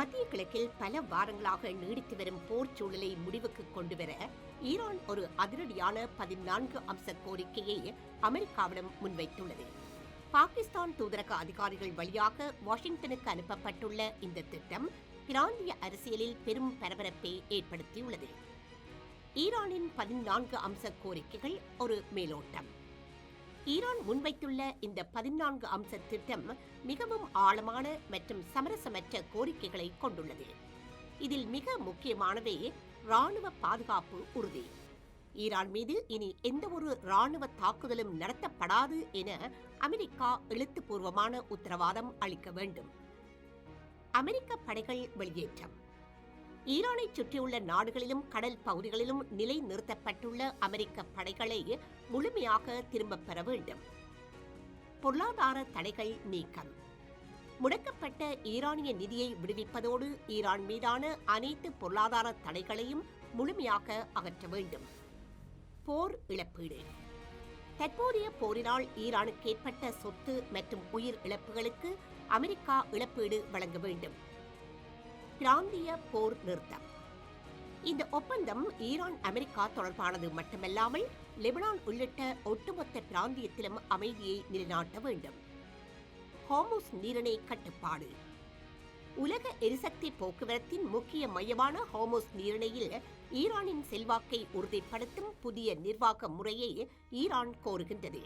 மத்திய கிழக்கில் பல வாரங்களாக நீடித்து வரும் போர் சூழலை முடிவுக்கு கொண்டுவர ஈரான் ஒரு அதிரடியான 14 அம்ச கோரிக்கையை அமெரிக்காவிடம் முன்வைத்துள்ளது. பாகிஸ்தான் தூதரக அதிகாரிகள் வழியாக வாஷிங்டனுக்கு அனுப்பப்பட்டுள்ள இந்த திட்டம் பிராந்திய அரசியலில் பெரும் பரபரப்பை ஏற்படுத்தியுள்ளது. ஈரானின் 14 அம்ச கோரிக்கைகள் ஒரு மேலோட்டம். ஈரான் முன்வைத்துள்ள இந்த 14 அம்ச திட்டம் மிகவும் ஆழமான மற்றும் சமரசமற்ற கோரிக்கைகளை கொண்டுள்ளது. இதில் மிக முக்கியமானவை ராணுவ பாதுகாப்பு உறுதி. ஈரான் மீது இனி எந்தவொரு ராணுவ தாக்குதலும் நடத்தப்படாது என அமெரிக்கா எழுத்துப்பூர்வமான உத்தரவாதம் அளிக்க வேண்டும். அமெரிக்க படைகள் வெளியேற்றம். ஈரானை சுற்றியுள்ள நாடுகளிலும் கடல் பகுதிகளிலும் நிலை நிறுத்தப்பட்டுள்ள அமெரிக்க படைகளை முழுமையாக திரும்பப் பெற வேண்டும். பொருளாதார தடைகள் நீக்கம். முடக்கப்பட்ட ஈரானிய நிதியை விடுவிப்பதோடு ஈரான் மீதான அனைத்து பொருளாதார தடைகளையும் முழுமையாக அகற்ற வேண்டும். போர் இழப்பீடு. தற்போதைய போரினால் ஈரானுக்கு ஏற்பட்ட சொத்து மற்றும் உயிர் இழப்புகளுக்கு அமெரிக்கா இழப்பீடு வழங்க வேண்டும். பிராந்திய போர் நிறுத்தம். இந்த ஒப்பந்தம் ஈரான் அமெரிக்கா தொடர்பானது மட்டுமல்லாமல் லெபனான் உள்ளிட்ட ஒட்டுமொத்த பிராந்தியத்திலும் அமைதியை நிலைநாட்ட வேண்டும். ஹோர்முஸ் நீரிணை கட்டுப்பாடு. உலக எரிசக்தி போக்குவரத்தின் முக்கிய மையமான ஹோர்முஸ் நீரிணையில் ஈரானின் செல்வாக்கை உறுதிப்படுத்தும் புதிய நிர்வாக முறையை ஈரான் கோருகின்றது.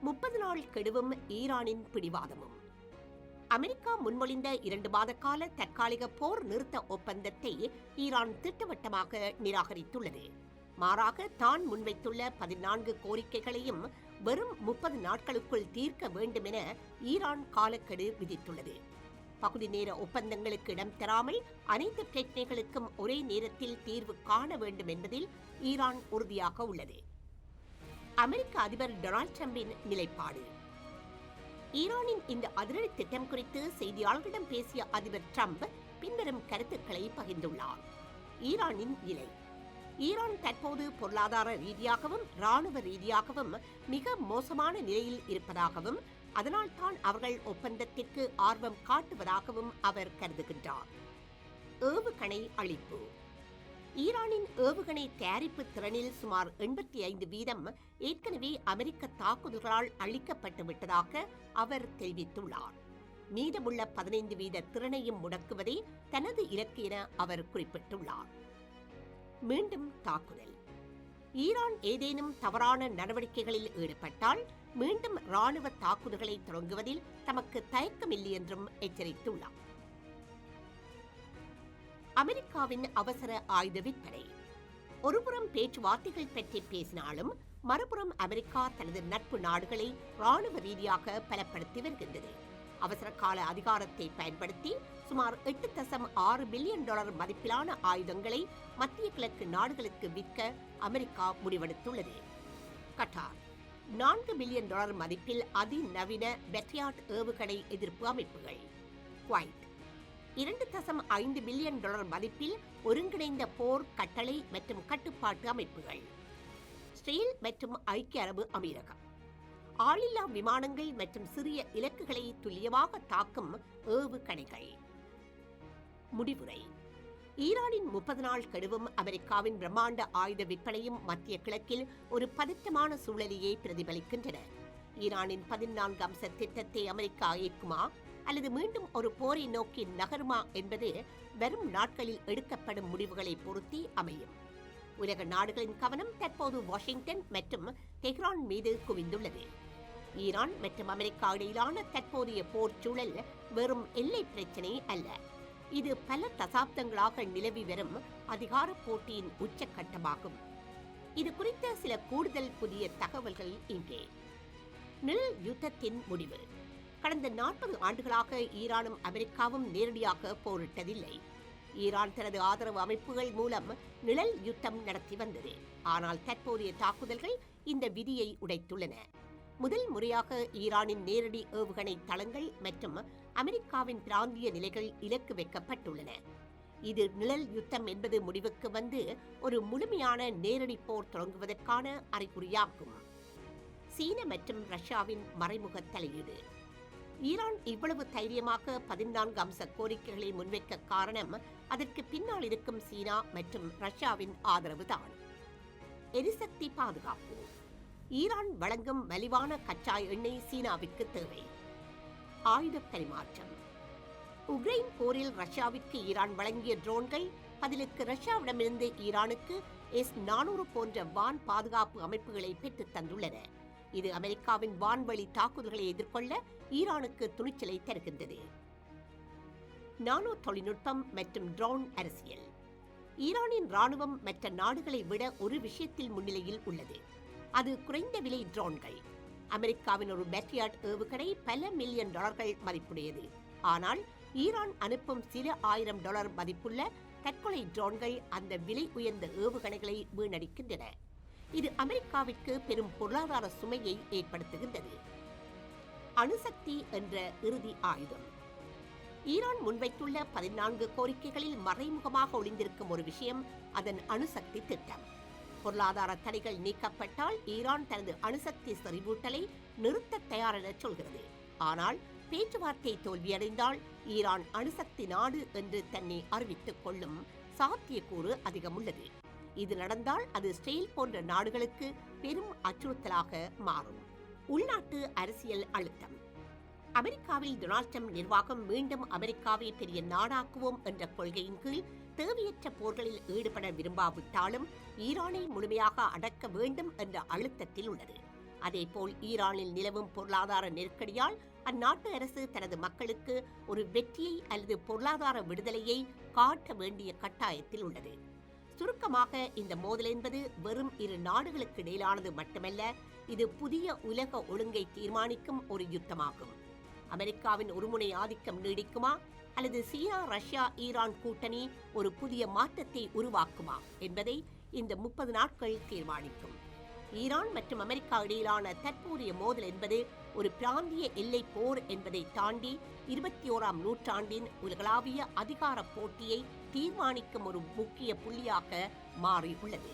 30 நாள் கெடுவும் ஈரானின் பிடிவாதமும். அமெரிக்கா முன்மொழிந்த 2 மாத கால தற்காலிக போர் நிறுத்த ஒப்பந்தத்தை ஈரான் திட்டவட்டமாக நிராகரித்துள்ளது. மாறாக தான் முன்வைத்துள்ள 14 கோரிக்கைகளையும் வெறும் 30 நாட்களுக்குள் தீர்க்க வேண்டும் என ஈரான் காலக்கெடு விதித்துள்ளது. பகுதி நேர ஒப்பந்தங்களுக்கு இடம் தராமல் அனைத்து பிரச்சினைகளுக்கும் ஒரே நேரத்தில் தீர்வு காண வேண்டும் என்பதில் ஈரான் உறுதியாக உள்ளது. அமெரிக்க அதிபர் டொனால்ட் ட்ரம்பின் நிலைப்பாடு. ஈரானின் இந்த அதிரடி திட்டம் குறித்து செய்தியாளர்களிடம் பேசிய அதிபர் ட்ரம்ப் பின்வரும் கருத்துக்களை பகிர்ந்துள்ளார். ஈரானின் நிலை. ஈரான் தற்போது பொருளாதார ரீதியாகவும் ராணுவ ரீதியாகவும் மிக மோசமான நிலையில் இருப்பதாகவும் அதனால் தான் அவர்கள் ஒப்பந்தத்திற்கு ஆர்வம் காட்டுவதாகவும் அவர் கருதுகின்றார். ஏவுகணை அழிப்பு. ஈரானின் ஏவுகணை தயாரிப்பு திறனில் சுமார் 85% ஏற்கனவே அமெரிக்க தாக்குதல்களால் அழிக்கப்பட்டு விட்டதாக அவர் தெரிவித்துள்ளார். மீதமுள்ள 15% திறனையும் முடக்குவதே தனது இலக்கு என அவர் குறிப்பிட்டுள்ளார். மீண்டும் தாக்குதல். ஈரான் ஏதேனும் தவறான நடவடிக்கைகளில் ஈடுபட்டால் மீண்டும் ராணுவ தாக்குதல்களை தொடங்குவதில் தமக்கு தயக்கமில்லை என்றும் எச்சரித்துள்ளார். அமெரிக்காவின் அவசர ஆயுத விற்பனை. ஒருபுறம் பேச்சுவார்த்தைகள் பற்றி பேசினாலும் மறுபுறம் அமெரிக்கா தனது நட்பு நாடுகளை ராணுவ ரீதியாக பலப்படுத்தி வருகின்றது. அவசர கால அதிகாரத்தை பயன்படுத்தி சுமார் $8.6 பில்லியன் மதிப்பிலான ஆயுதங்களை மத்திய கிழக்கு நாடுகளுக்கு விற்க அமெரிக்கா முடிவெடுத்துள்ளது. கட்டார் $4 பில்லியன் மதிப்பில் அதிநவீன பெட்ரியாட் ஏவுகணை எதிர்ப்பு அமைப்புகள். குவைத் $2.5 பில்லியன் மதிப்பில் ஒருங்கிணைந்த போர் கட்டளை மற்றும் கட்டுப்பாட்டு அமைப்புகள். இஸ்ரேல் மற்றும் ஐக்கிய அரபு அமீரகம் ஆளில்லா விமானங்கள் மற்றும் சிறிய இலக்குகளை துல்லியமாக தாக்கும் ஏவுகணைகள். முடிவுரை. ஈரானின் 30 நாள் கெடுவும் அமெரிக்காவின் பிரம்மாண்ட ஆயுத விற்பனையும் மத்திய கிழக்கில் ஒரு பதற்றமான சூழலையே பிரதிபலிக்கின்றன. ஈரானின் 14 அம்ச திட்டத்தை அமெரிக்கா ஏற்குமா அல்லது மீண்டும் ஒரு போரை நோக்கி நகருமா என்பது வரும் நாட்களில் எடுக்கப்படும் முடிவுகளை பொறுத்தே அமையும். உலக நாடுகளின் கவனம் தற்போது வாஷிங்டன் மற்றும் தெஹ்ரான் மீது குவிந்துள்ளது. ஈரான் மற்றும் அமெரிக்கா இடையிலான தற்போதைய போர் சூழல் வெறும் எல்லை பிரச்சினை அல்ல. இது பல தசாப்தங்களாக நிலவி வரும் அதிகார போட்டியின் உச்சக்கட்டமாகும். இது குறித்த சில கூடுதல் புதிய தகவல்கள் இங்கே. நிழல் யுத்தத்தின் முடிவு. கடந்த 40 ஆண்டுகளாக ஈரானும் அமெரிக்காவும் நேரடியாக போரிட்டதில்லை. ஈரான் தனது ஆதரவு அமைப்புகள் மூலம் நிழல் யுத்தம் நடத்தி வந்தது. ஆனால் தற்போதைய தாக்குதல்கள் இந்த விதியை உடைத்துள்ளன. முதல் முறையாக ஈரானின் நேரடி ஏவுகணை தளங்கள் மற்றும் அமெரிக்காவின் பிராந்திய நிலைகள் இலக்கு வைக்கப்பட்டுள்ளன. இது நிழல் யுத்தம் என்பது முடிவுக்கு வந்து ஒரு முழுமையான நேரடி போர் தொடங்குவதற்கான அறிகுறியாகும். சீன மற்றும் ரஷ்யாவின் மறைமுக தலையீடு. ஈரான் இவ்வளவு தைரியமாக 14 அம்ச கோரிக்கைகளை முன்வைக்க காரணம் அதற்கு பின்னால் இருக்கும் சீனா மற்றும் ரஷ்யாவின் ஆதரவுதான். எரிசக்தி பாதுகாப்பு. ஈரான் வழங்கும் மலிவான கச்சா எண்ணெய் சீனாவிற்கு தேவை. ஆயுத பரிமாற்றம். உக்ரைன் போரில் ரஷ்யாவிற்கு ஈரான் வழங்கிய ட்ரோன்கள் பதிலுக்கு ரஷ்யாவிடமிருந்து ஈரானுக்கு S-400 போன்ற வான் பாதுகாப்பு அமைப்புகளை பெற்றுத் தந்துள்ளன. இது அமெரிக்காவின் வான்வழி தாக்குதல்களை எதிர்கொள்ள ஈரானுக்கு துணிச்சலை தருகின்றது. நானோ தொழில்நுட்பம் மற்றும் ட்ரோன் அரசியல். ஈரானின் ராணுவம் மற்ற நாடுகளை விட ஒரு விஷயத்தில் முன்னிலையில் உள்ளது. அது குறைந்த விலை ட்ரோன்கள். அமெரிக்காவின் ஒரு பேட்ரியாட் ஏவுகணை பல மில்லியன் டாலர்கள் மதிப்புடையது. ஆனால் ஈரான் அனுப்பும் சில $1000 மதிப்புள்ள தற்கொலை ட்ரோன்கள் அந்த விலை உயர்ந்த ஏவுகணைகளை வீணடிக்கின்றன. இது அமெரிக்காவிற்கு பெரும் பொருளாதார சுமையை ஏற்படுத்துகின்றது. அணுசக்தி என்ற இறுதி ஆயுதம். ஈரான் முன்வைத்துள்ள 14 கோரிக்கைகளில் மறைமுகமாக ஒளிந்திருக்கும் ஒரு விஷயம் அதன் அணுசக்தி திட்டம். பொருளாதார தடைகள் நீக்கப்பட்டால் ஈரான் தனது அணுசக்தி செறிவூட்டலை நிறுத்த தயாரென சொல்கிறது. ஆனால் பேச்சுவார்த்தை தோல்வியடைந்தால் ஈரான் அணுசக்தி நாடு என்று தன்னை அறிவித்துக் கொள்ளும் சாத்தியக்கூறு அதிகம் உள்ளது. இது நடந்தால் அது இஸ்ரேல் போன்ற நாடுகளுக்கு பெரும் அச்சுறுத்தலாக மாறும். உள்நாட்டு அரசியல் அழுத்தம். அமெரிக்காவில் டொனால்ட் ட்ரம்ப் நிர்வாகம் மீண்டும் அமெரிக்காவை பெரிய நாடாக்குவோம் என்ற கொள்கையின் கீழ் தேவையற்ற போர்களில் ஈடுபட விரும்பாவிட்டாலும் ஈரானை முழுமையாக அடக்க வேண்டும் என்ற அழுத்தத்தில் உள்ளது. அதேபோல் ஈரானில் நிலவும் பொருளாதார நெருக்கடியால் அந்நாட்டு அரசு தனது மக்களுக்கு ஒரு வெற்றியை அல்லது பொருளாதார விடுதலையை காட்ட வேண்டிய கட்டாயத்தில் உள்ளது. சுருக்கமாக, இந்த மோதல் என்பது வெறும் இரு நாடுகளுக்கு இடையிலானது மட்டுமல்ல, இது புதிய உலக ஒழுங்கை தீர்மானிக்கும் ஒரு யுத்தமாகும். அமெரிக்காவின் ஒருமுனை ஆதிக்கம் நீடிக்குமா அல்லது சீனா, ரஷ்யா, ஈரான் கூட்டணி ஒரு புதிய மாற்றத்தை உருவாக்குமா என்பதை இந்த 30 நாட்கள் தீர்மானிக்கும். ஈரான் மற்றும் அமெரிக்கா இடையிலான தற்போதைய மோதல் என்பது ஒரு பிராந்திய எல்லை போர் என்பதை தாண்டி 21ஆம் நூற்றாண்டின் உலகளாவிய அதிகார போட்டியை தீர்மானிக்கும் ஒரு முக்கிய புள்ளியாக மாறியுள்ளது.